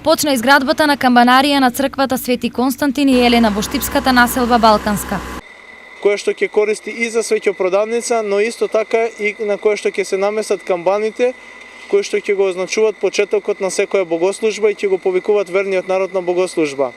почна изградбата на камбанарија на црквата Свети Константин и Елена во Штипската населба Балканска, која што ќе користи и за свеќопродавница, но исто така и на која што ќе се намесат камбаните, кои што ќе го означуваат почетокот на секоја богослужба и ќе го повикуваат верниот народ на богослужба.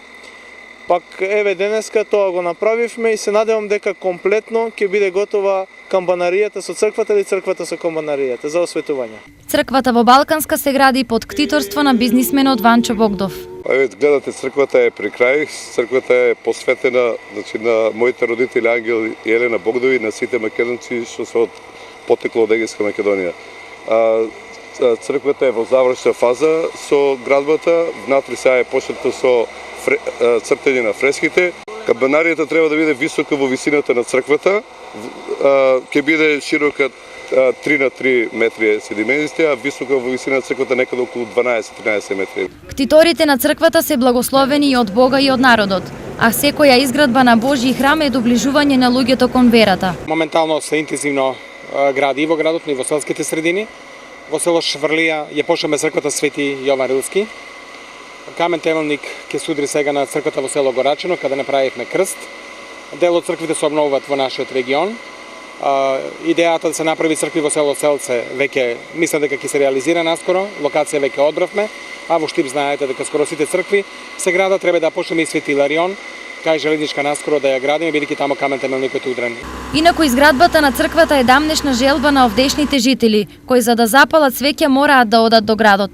Пак еве денеска тоа го направивме и се надевам дека комплетно ќе биде готова камбанаријата со црквата или црквата со камбанаријата за осветување. Црквата во Балканска се гради под ктиторство на бизнисменот Ванчо Богдов. Еве гледате, црквата е при крај, црквата е посветена на моите родители Ангел и Елена Богдови, на сите македонци што се од потекло од Егејска Македонија. Црквата е во завршна фаза со градбата, внатре сега е почнато со цртање на фреските. Камбанаријата треба да биде висока во висината на црквата, ќе биде широка 3 на 3 метри се димензиите, а висока во висина на црквата некаде околу 12-13 метри. Ктиторите на црквата се благословени и од Бога и од народот, а секоја изградба на Божји храм е доближување на луѓето кон верата. Моментално се интензивно гради и во градот, но и во селските средини. Во село Шврлија ја почнаме црквата Свети Јован Рилски. Камен темелник ќе се удри сега на црквата во село Горачино, каде направивме крст. Дел од црквите се обновуваат во нашиот регион. Идејата да се направи цркви во село Селце веќе мислам дека ќе се реализира наскоро. Локација веќе одбравме, а во Штип знаете дека скоро сите цркви се градат, треба да почнеме и Свети Иларион, кај железничка наскоро да ја градиме, бидејќи таму камен темелникот е удрен. Инаку изградбата на црквата е дамнешна желба на овдешните жители, кои за да запалат свеќа мораат да одат до градот.